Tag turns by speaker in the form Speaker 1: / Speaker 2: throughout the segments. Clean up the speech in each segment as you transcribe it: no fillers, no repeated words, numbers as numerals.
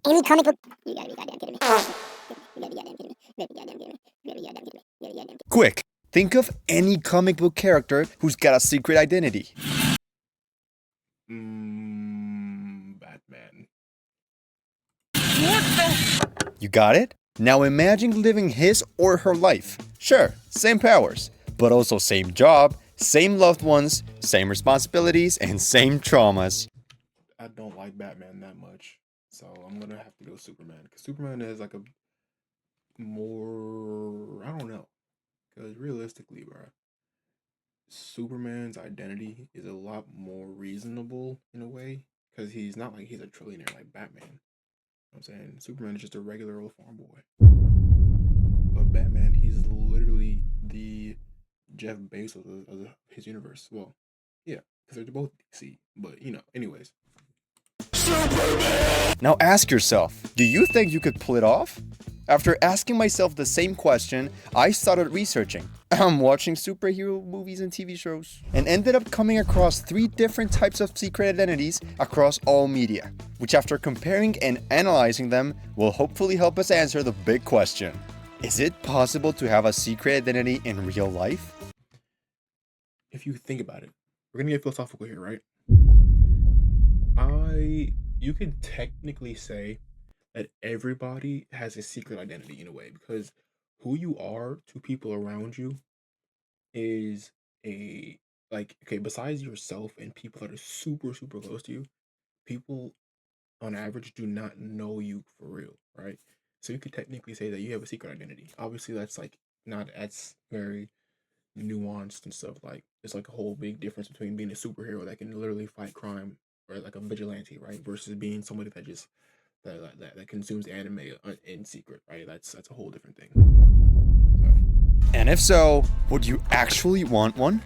Speaker 1: any comic book. You gotta be goddamn kidding me. You gotta be goddamn kidding me. You gotta be goddamn kidding me. You gotta be goddamn kidding me. You gotta be goddamn kidding me.
Speaker 2: Quick, think of any comic book character who's got a secret identity.
Speaker 3: Batman.
Speaker 2: You got it? Now imagine living his or her life. Sure, same powers, but also same job, same loved ones, same responsibilities, and same traumas.
Speaker 3: I don't like Batman that much, so I'm gonna have to go Superman, because Superman is like a more, I don't know, because realistically, bro, Superman's identity is a lot more reasonable in a way, because he's not like he's a trillionaire like Batman. You know what I'm saying? Superman is just a regular old farm boy. But Batman, he's literally the Jeff Bezos of his universe. Well, yeah, because they're both DC. But, you know, anyways.
Speaker 2: Now ask yourself, do you think you could pull it off? After asking myself the same question, I started researching. I'm watching superhero movies and TV shows, and ended up coming across 3 different types of secret identities across all media, which after comparing and analyzing them will hopefully help us answer the big question. Is it possible to have a secret identity in real life?
Speaker 3: If you think about it, we're gonna get philosophical here, right? You could technically say that everybody has a secret identity in a way, because who you are to people around you is okay, besides yourself and people that are super, super close to you, people on average do not know you for real, right? So you could technically say that you have a secret identity. Obviously, that's like not that's very nuanced and stuff. Like it's like a whole big difference between being a superhero that can literally fight crime, or like a vigilante, right, versus being somebody that just that consumes anime in secret, right? That's a whole different thing.
Speaker 2: And if so, would you actually want one?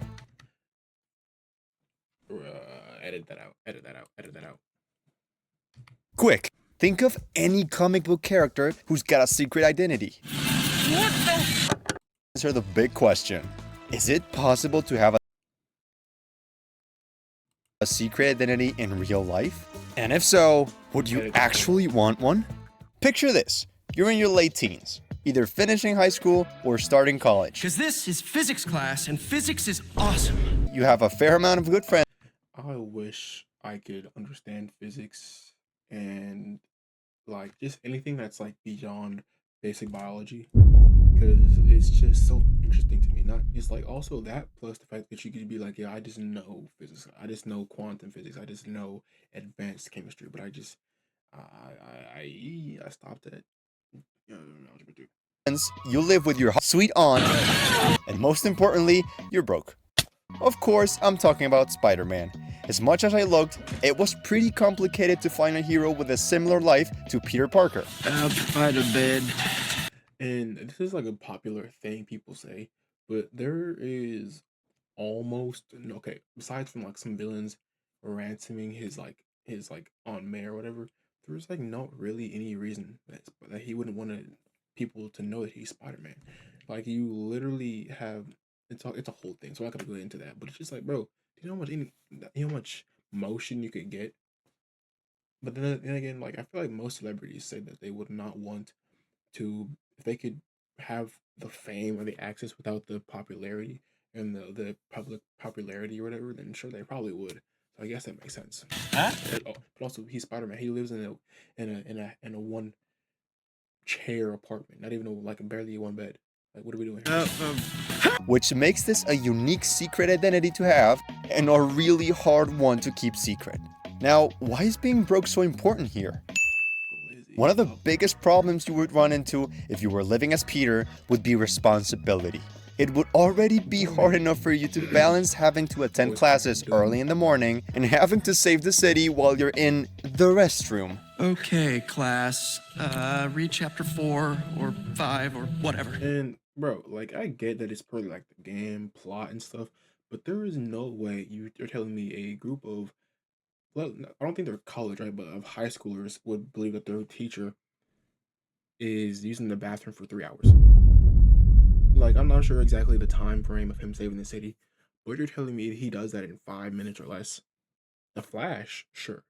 Speaker 3: Edit that out. Edit that out. Edit that out.
Speaker 2: Quick, think of any comic book character who's got a secret identity. Answer the big question. Is it possible to have a secret identity in real life? And if so, would you actually want one? Picture this. You're in your late teens, either finishing high school or starting college.
Speaker 4: Because this is physics class, and physics is awesome.
Speaker 2: You have a fair amount of good friends.
Speaker 3: I wish I could understand physics and like just anything that's like beyond basic biology, because it's just so interesting to me. Not just like also that, plus the fact that you could be like, yeah, I just know physics, I just know quantum physics, I just know advanced chemistry, but I stopped at algebra 2.
Speaker 2: You live with your sweet aunt, and most importantly, you're broke. Of course, I'm talking about Spider-Man. As much as I looked, it was pretty complicated to find a hero with a similar life to Peter Parker.
Speaker 4: Outside of bed.
Speaker 3: And this is like a popular thing people say, but there is almost okay, besides from like some villains ransoming his Aunt May or whatever, there's like not really any reason that he wouldn't want people to know that he's Spider-Man. Like you literally have it's a whole thing, so I'm not gonna go into that. But it's just like, bro, do you know how much motion you could get? But then again, like I feel like most celebrities say that they would not want to, if they could have the fame or the access without the popularity and the public popularity or whatever, then sure they probably would. So I guess that makes sense.
Speaker 4: Huh?
Speaker 3: But also he's Spider-Man. He lives in a one chair apartment, not even like barely one bed. Like what are we doing here?
Speaker 2: Which makes this a unique secret identity to have and a really hard one to keep secret. Now, why is being broke so important here? One of the biggest problems you would run into if you were living as Peter would be responsibility. It would already be hard enough for you to balance having to attend classes early in the morning and having to save the city while you're in the restroom.
Speaker 4: Okay, class. Read chapter 4 or 5 or whatever.
Speaker 3: And bro, like I get that it's probably like the game plot and stuff, but there is no way you're telling me a group of, well, I don't think they're college, right, but of high schoolers would believe that their teacher is using the bathroom for 3 hours. Like I'm not sure exactly the time frame of him saving the city, but you're telling me he does that in 5 minutes or less. The Flash, sure,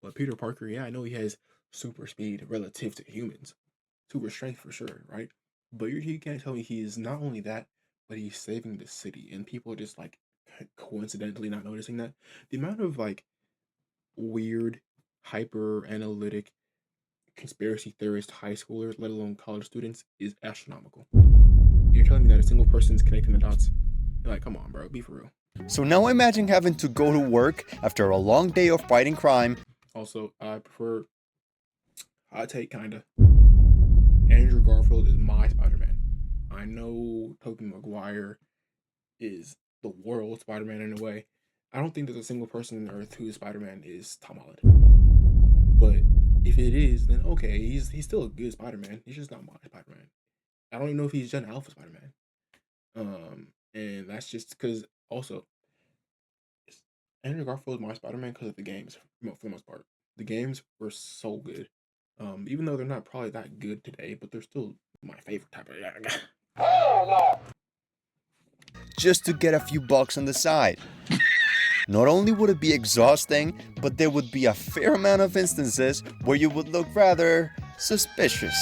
Speaker 3: but Peter Parker, yeah, I know he has super speed relative to humans, super strength for sure, right? But you can't tell me he's not only that, but he's saving the city, and people are just like coincidentally not noticing that. The amount of like weird, hyper analytic conspiracy theorist high schoolers, let alone college students, is astronomical. You're telling me that a single person's connecting the dots? You're like, come on, bro, be for real.
Speaker 2: So now imagine having to go to work after a long day of fighting crime.
Speaker 3: Also, I prefer hot take kinda. Andrew Garfield is my Spider-Man. I know Tobey Maguire is the world Spider-Man in a way. I don't think there's a single person on Earth whose Spider-Man is Tom Holland. But if it is, then okay, he's still a good Spider-Man. He's just not my Spider-Man. I don't even know if he's Gen Alpha Spider-Man. And that's just because also Andrew Garfield is my Spider-Man because of the games for the most part. The games were so good. Even though they're not probably that good today, but they're still my favorite type of.
Speaker 2: Just to get a few bucks on the side. Not only would it be exhausting, but there would be a fair amount of instances where you would look rather suspicious.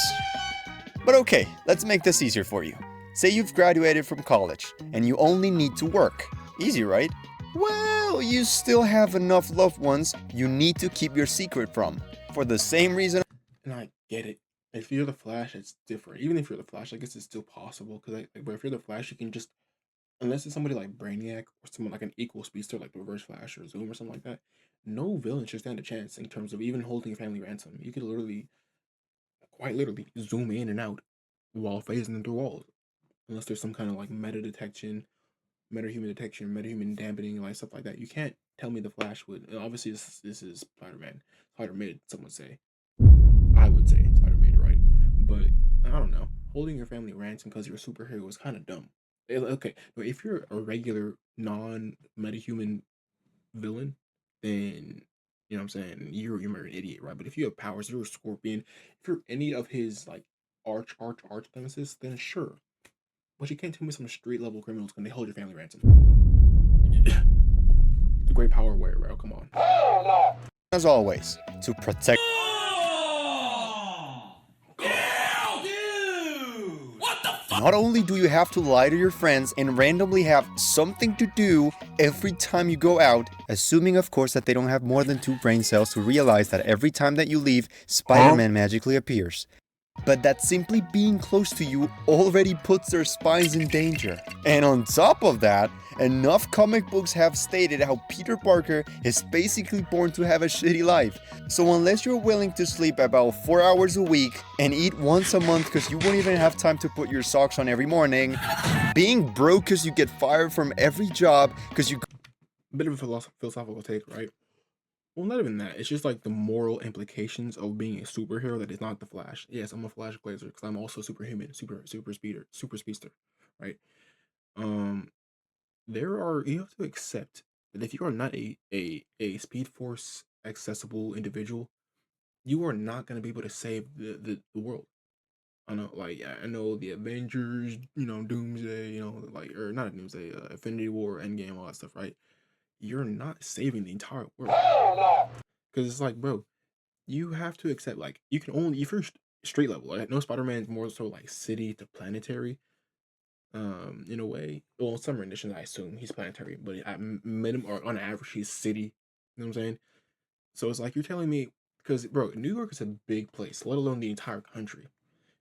Speaker 2: But okay, let's make this easier for you. Say you've graduated from college and you only need to work. Easy, right? Well, you still have enough loved ones you need to keep your secret from. For the same reason.
Speaker 3: And I get it. If you're the Flash, it's different. Even if you're the Flash, I guess it's still possible. But if you're the Flash, you can just, unless it's somebody like Brainiac or someone like an equal speedster like the Reverse Flash or Zoom or something like that, no villain should stand a chance in terms of even holding a family ransom. You could literally, quite literally, zoom in and out while phasing through walls. Unless there's some kind of like meta detection, metahuman dampening, like stuff like that. You can't tell me the Flash would. And obviously, this is Spider-Man. Spider-Mid, some would say. I would say Spider-Mid, right? But I don't know. Holding your family ransom because you're a superhero is kind of dumb. Okay, but if you're a regular non-metahuman villain, then you know what I'm saying you're an idiot, right? But if you have powers, you're a Scorpion. If you're any of his like arch nemesis, then sure. But you can't tell me some street level criminals can they hold your family ransom. The great power aware, bro. Come on.
Speaker 2: As always, to protect. Not only do you have to lie to your friends and randomly have something to do every time you go out, assuming of course that they don't have more than 2 brain cells to realize that every time that you leave, Spider-Man magically appears. But that simply being close to you already puts their spines in danger. And on top of that, enough comic books have stated how Peter Parker is basically born to have a shitty life. So unless you're willing to sleep about 4 hours a week and eat once a month because you won't even have time to put your socks on every morning, being broke because you get fired from every job because you...
Speaker 3: A bit of a philosophical take, right? Well, not even that. It's just like the moral implications of being a superhero that is not the Flash. Yes, I'm a Flash Blazer because I'm also superhuman, super speedster, right? Um, you have to accept that if you are not a Speed Force accessible individual, you are not going to be able to save the world. I know, like I know the Avengers, Doomsday, like or not Doomsday, Infinity War, Endgame, all that stuff, right? You're not saving the entire world because it's like, bro, you have to accept like you can only if you're street level. Like, no, Spider-Man's more so like city to planetary. In a way, well, in some renditions, I assume he's planetary, but at minimum or on average, he's city. You know what I'm saying? So it's like you're telling me because bro, New York is a big place, let alone the entire country.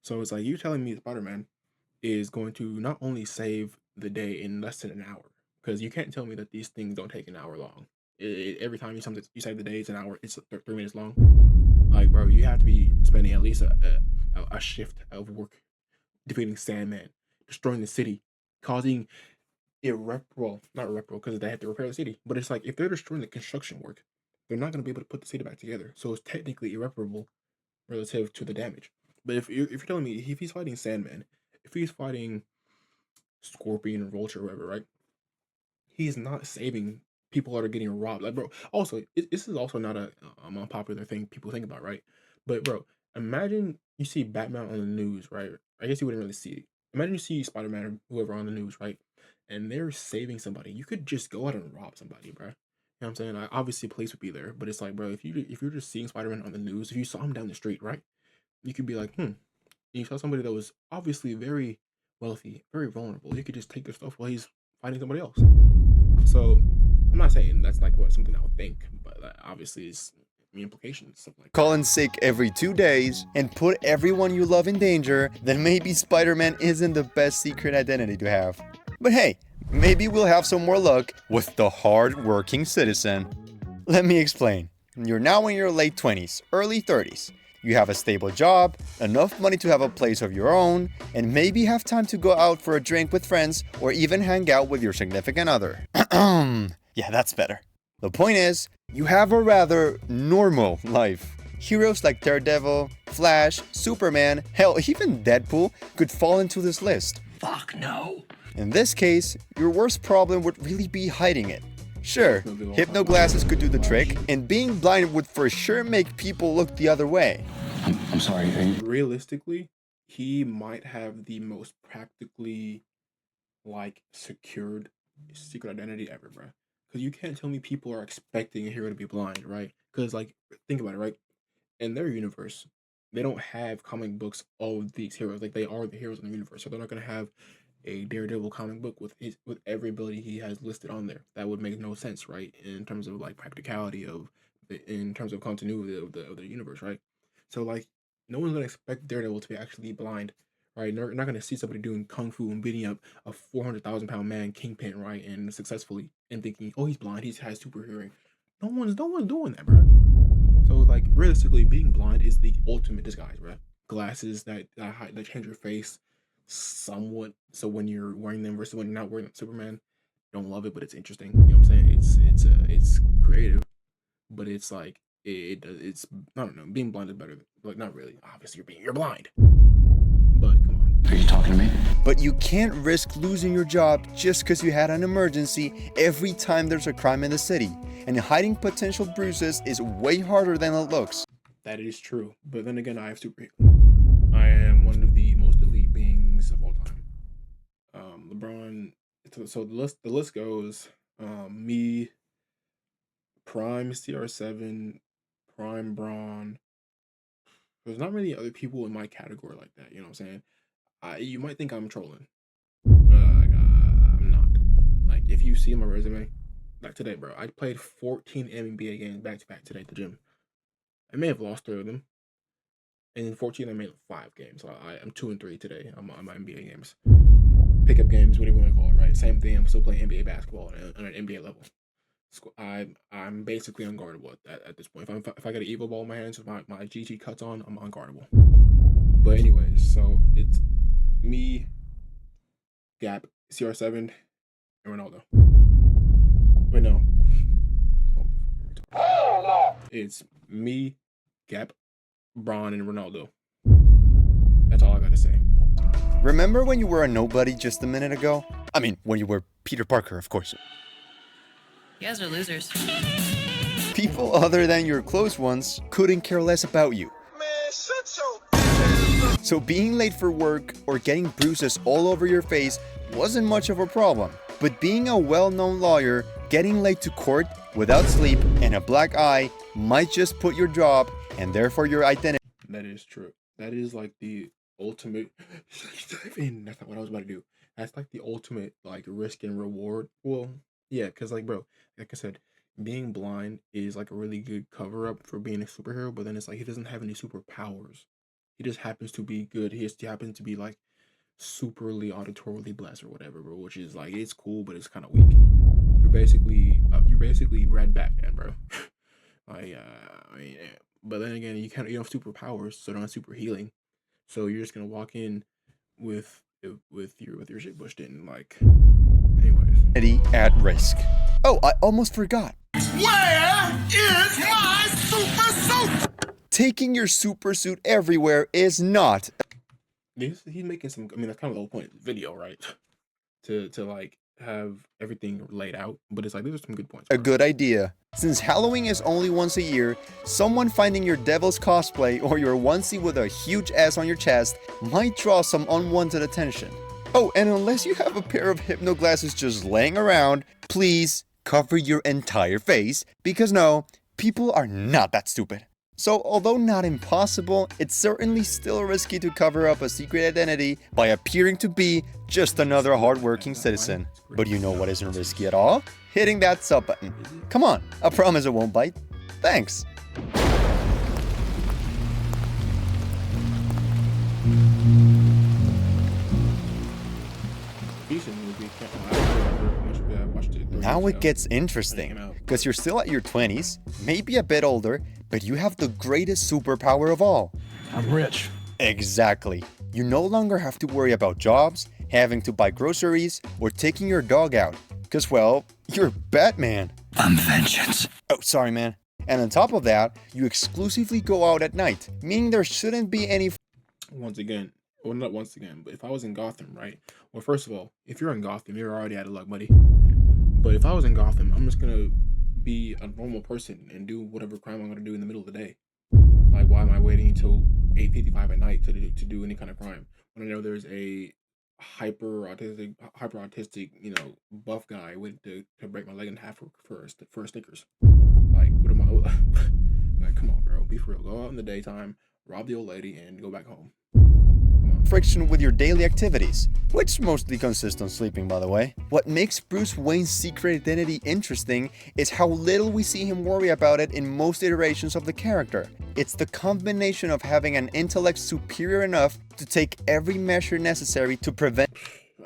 Speaker 3: So it's like you're telling me Spider-Man is going to not only save the day in less than an hour, because you can't tell me that these things don't take an hour long. Every time you save the day, it's an hour. It's 3 minutes long. Like, bro, you have to be spending at least a shift of work defeating Sandman, destroying the city, causing not irreparable because they have to repair the city. But it's like if they're destroying the construction work, they're not going to be able to put the city back together. So it's technically irreparable relative to the damage. But if you're telling me if he's fighting Sandman, if he's fighting Scorpion or Vulture or whatever, right? He's not saving people that are getting robbed. Like, bro, also, this is also not a unpopular thing people think about, right? But, bro, imagine you see Batman on the news, right? I guess you wouldn't really see it. Imagine you see Spider-Man or whoever on the news, right? And they're saving somebody. You could just go out and rob somebody, bro. You know know what I'm saying? Obviously, police would be there, but it's like, bro, if you're just seeing Spider-Man on the news, if you saw him down the street, right, you could be like, You saw somebody that was obviously very wealthy, very vulnerable. You could just take their stuff while he's fighting somebody else. So I'm not saying that's like what something I would think, but obviously it's the implications, stuff like
Speaker 2: Call in sick every 2 days, and put everyone you love in danger, then maybe Spider-Man isn't the best secret identity to have. But hey, maybe we'll have some more luck with the hard-working citizen. Let me explain. You're now in your late 20s, early 30s. You have a stable job, enough money to have a place of your own, and maybe have time to go out for a drink with friends or even hang out with your significant other. Yeah, that's better. The point is, you have a rather normal life. Heroes like Daredevil, Flash, Superman, hell, even Deadpool could fall into this list.
Speaker 4: Fuck no.
Speaker 2: In this case, your worst problem would really be hiding it. Sure, hypno glasses could do the trick, and being blind would for sure make people look the other way.
Speaker 5: I'm sorry.
Speaker 3: realistically, he might have the most practically like secured secret identity ever, bro. Because you can't tell me people are expecting a hero to be blind, right? Because like think about it, right? In their universe, they don't have comic books of these heroes. Like they are the heroes in the universe, so they're not gonna have a Daredevil comic book with every ability he has listed on there. That would make no sense, right? In terms of like practicality in terms of continuity of the universe, right? So like no one's gonna expect Daredevil to be actually blind, right? They're not gonna see somebody doing kung fu and beating up a 400,000 pound man, Kingpin, right, and successfully, and thinking, oh, he's blind, he has super hearing. No one's doing that, bro. So like realistically, being blind is the ultimate disguise, bro. Glasses that change your face somewhat, so when you're wearing them versus when you're not wearing them. Superman, don't love it, but it's interesting. You know what I'm saying? It's creative, but it's like it's I don't know. Being blind is better. Like not really. Obviously, you're blind, but come on.
Speaker 5: Are you talking to me?
Speaker 2: But you can't risk losing your job just because you had an emergency every time there's a crime in the city. And hiding potential bruises is way harder than it looks.
Speaker 3: That is true, but then again, I have super healing. I am one of the most elite beings of all time. LeBron. So the list goes. Me, Prime CR7, Prime Braun. There's not really other people in my category like that. You know what I'm saying? You might think I'm trolling. I'm not. Like if you see my resume, like today, bro, I played 14 NBA games back to back today at the gym. I may have lost 3 of them. And in 14, I made 5 games. So I'm 2-3 today on my NBA games. Pickup games, whatever you want to call it, right? Same thing. I'm still playing NBA basketball on an NBA level. I'm basically unguardable at this point. If I got an Evo ball in my hands with my GG cuts on, I'm unguardable. But anyways, so it's me, Gap, CR7, and Ronaldo. Wait, no. It's me, Gap, Braun, and Ronaldo. That's all I gotta say.
Speaker 2: Remember when you were a nobody just a minute ago? I mean, when you were Peter Parker, of course.
Speaker 6: You guys are losers.
Speaker 2: People other than your close ones couldn't care less about you. So being late for work or getting bruises all over your face wasn't much of a problem. But being a well-known lawyer, getting late to court without sleep and a black eye might just put your job and therefore your identity.
Speaker 3: That is true. That is like the ultimate. That's not what I was about to do. That's like the ultimate like risk and reward. Well, yeah, because like bro, like I said, being blind is like a really good cover up for being a superhero. But then it's like he doesn't have any superpowers. He just happens to be good. He happens to be like superly auditorily blessed or whatever, bro. Which is like it's cool, but it's kind of weak. You're basically Red Batman, bro. Like I mean, yeah. But then again, you don't have superpowers, so don't have super healing. So you're just gonna walk in with your shit pushed in, like. Anyways.
Speaker 2: At risk. Oh, I almost forgot.
Speaker 7: Where is my super suit?
Speaker 2: Taking your super suit everywhere is not.
Speaker 3: He's making some. I mean, that's kind of the whole point of the video, right? To like have everything laid out, but it's like these are some good points.
Speaker 2: A good idea. Since Halloween is only once a year, someone finding your devil's cosplay or your onesie with a huge S on your chest might draw some unwanted attention. Oh, and unless you have a pair of hypno glasses just laying around, please cover your entire face, because no, people are not that stupid. So although not impossible, it's certainly still risky to cover up a secret identity by appearing to be just another hardworking citizen. But you know what isn't risky at all? Hitting that sub button. Come on, I promise it won't bite. Thanks.
Speaker 3: Decent movie. I watched it.
Speaker 2: Now it gets interesting, because you're still at your 20s, maybe a bit older, but you have the greatest superpower of all.
Speaker 5: I'm rich.
Speaker 2: Exactly. You no longer have to worry about jobs, having to buy groceries, or taking your dog out, because, well, you're Batman.
Speaker 5: I'm vengeance.
Speaker 2: Oh, sorry, man. And on top of that, you exclusively go out at night, meaning there shouldn't be any
Speaker 3: Once again, well, not once again, but if I was in Gotham, right? Well, first of all, if you're in Gotham, you're already out of luck, buddy. But if I was in Gotham, I'm just gonna be a normal person and do whatever crime I'm gonna do in the middle of the day. Like, why am I waiting until 8:55 at night to do any kind of crime when I know there's a hyper autistic, buff guy waiting to break my leg in half for a Snickers? Like, what am I? Like, come on, bro, be for real. Go out in the daytime, rob the old lady, and go back home.
Speaker 2: friction with your daily activities, which mostly consist on sleeping, by the way. What makes Bruce Wayne's secret identity interesting is how little we see him worry about it in most iterations of the character. It's the combination of having an intellect superior enough to take every measure necessary to prevent.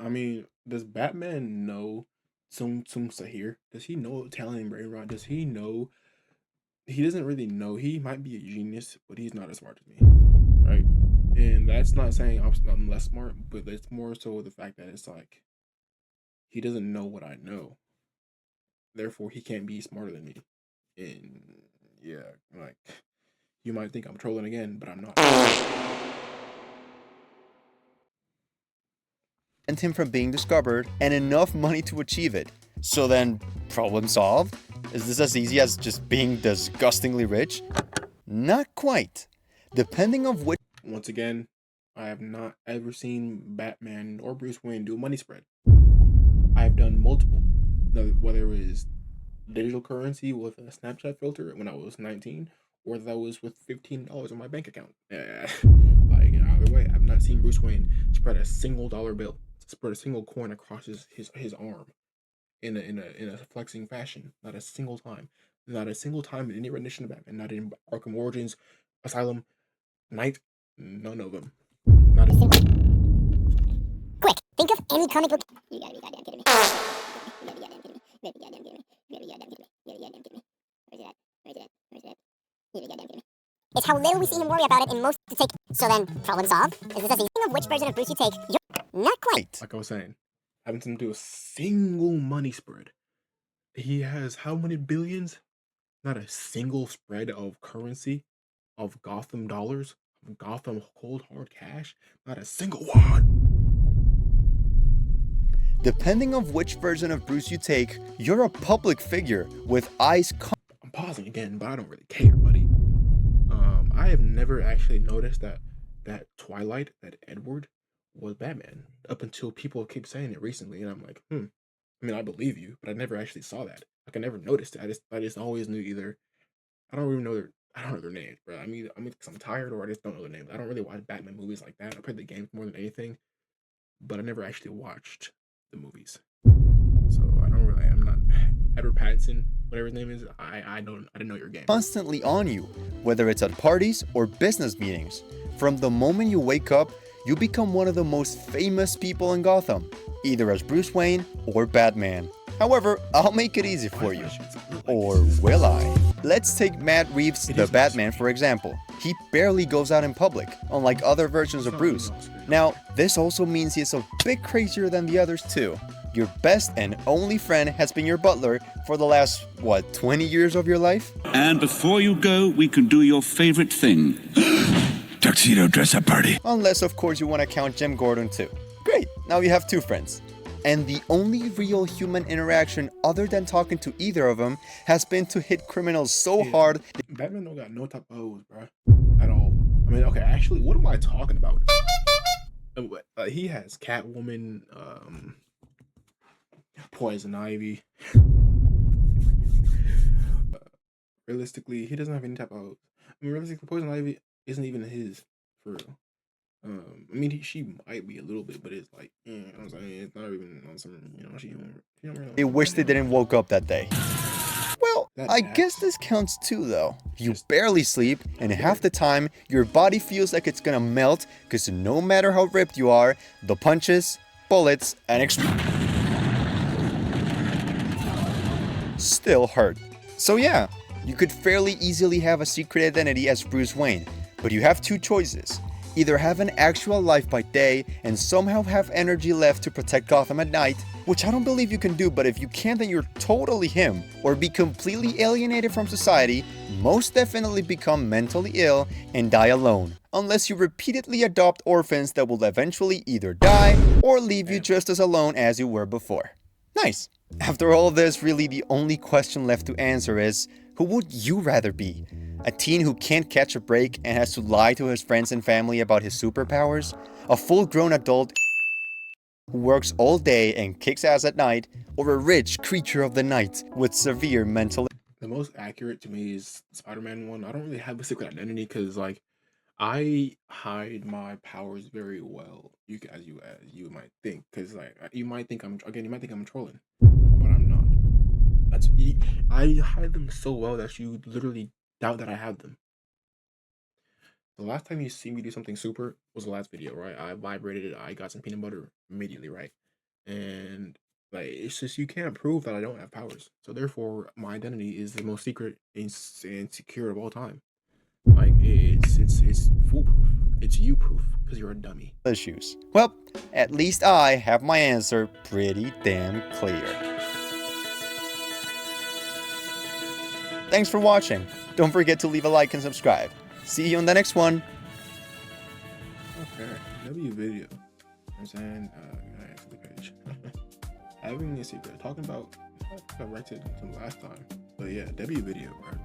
Speaker 3: I mean, does Batman know Tsum Sahir? Does he know Italian brain rot? Does he know? He doesn't really know. He might be a genius, but he's not as smart as me, right? And that's not saying I'm less smart, but it's more so the fact that it's like he doesn't know what I know. Therefore, he can't be smarter than me. And yeah, like you might think I'm trolling again, but I'm not.
Speaker 2: Prevent him from being discovered and enough money to achieve it. So then, problem solved? Is this as easy as just being disgustingly rich? Not quite. Depending on which.
Speaker 3: Once again, I have not ever seen Batman or Bruce Wayne do a money spread. I've done multiple. Now, whether it was digital currency with a Snapchat filter when I was 19, or that was with $15 on my bank account. Like either way, I've not seen Bruce Wayne spread a single dollar bill, spread a single coin across his arm in a flexing fashion. Not a single time. Not a single time in any rendition of Batman. Not in Arkham Origins, Asylum, Night. None of them. Not a
Speaker 1: Quick, think of any comic book. You gotta be goddamn kidding me. You gotta be goddamn kidding me. You gotta be goddamn kidding me. You gotta be goddamn kidding me. You gotta be goddamn kidding me. Where's it at? Where's it at? Where's it at? You gotta be goddamn kidding me. It's how little we see him worry about it in most to take. So then, problem solved? Is this a thing of which version of Bruce you take? You're not quite.
Speaker 3: like I was saying. I haven't seen him do a single money spread. He has how many billions? Not a single spread of currency, of Gotham dollars, of Gotham cold hard cash. Not a single one.
Speaker 2: Depending on which version of Bruce you take, you're a public figure with eyes.
Speaker 3: I'm pausing again, but I don't really care, buddy. I have never actually noticed that Twilight, that Edward, was Batman up until people keep saying it recently, and I'm like, I mean, I believe you, but I never actually saw that. Like, I never noticed it. I just always knew either. I don't know their names, bro. I mean, because I'm tired, or I just don't know their names. I don't really watch Batman movies like that. I play the games more than anything, but I never actually watched the movies. So I'm not Edward Pattinson, whatever his name is. I didn't know your game.
Speaker 2: Constantly on you, whether it's at parties or business meetings. From the moment you wake up, you become one of the most famous people in Gotham, either as Bruce Wayne or Batman. However, I'll make it easy for you. Or will I? Let's take Matt Reeves' The Batman for example. He barely goes out in public, unlike other versions of Bruce. Now, this also means he's a bit crazier than the others too. Your best and only friend has been your butler for the last, 20 years of your life?
Speaker 8: And before you go, we can do your favorite thing. Tuxedo dress-up party.
Speaker 2: Unless, of course, you want to count Jim Gordon too. Great, now you have two friends. And the only real human interaction other than talking to either of them has been to hit criminals so hard.
Speaker 3: Batman don't got no type of O's, bro, at all. I mean, okay, actually, what am I talking about? He has Catwoman, Poison Ivy, realistically, he doesn't have any type of. I mean, realistically, poison ivy isn't even his for real. I mean, she might be a little bit, but it's like, you know what I'm saying, it's not even on some, you know, she don't really.
Speaker 2: They wish they didn't woke up that day. Well,
Speaker 3: That
Speaker 2: I
Speaker 3: ass.
Speaker 2: guess this counts too though. You
Speaker 3: Just-
Speaker 2: barely sleep, and half the time, your body feels like it's gonna melt, because no matter how ripped you are, the punches, bullets, and still hurt. So yeah, you could fairly easily have a secret identity as Bruce Wayne, but you have two choices. Either have an actual life by day and somehow have energy left to protect Gotham at night, which I don't believe you can do, but if you can, then you're totally him, or be completely alienated from society, most definitely become mentally ill and die alone, unless you repeatedly adopt orphans that will eventually either die or leave you just as alone as you were before. Nice. After all this, really the only question left to answer is, who would you rather be? A teen who can't catch a break and has to lie to his friends and family about his superpowers? A full-grown adult who works all day and kicks ass at night? Or a rich creature of the night with severe mental...
Speaker 3: The most accurate to me is Spider-Man one. I don't really have a secret identity because like I hide my powers very well. As you might think, because like you might think I'm trolling, but I'm not. I hide them so well that you literally doubt that I have them. The last time you see me do something super was the last video, right? I vibrated it. I got some peanut butter immediately, right? And like it's just you can't prove that I don't have powers. So therefore, my identity is the most secret and secure of all time. Like it's foolproof. It's you proof because you're a dummy.
Speaker 2: issues. Well, at least I have my answer pretty damn clear. Thanks for watching. Don't forget to leave a like and subscribe. See you on the next one.
Speaker 3: Okay, W video. I'm saying, I answer the page. Having a secret, talking about I corrected from last time, but yeah, W video, bro.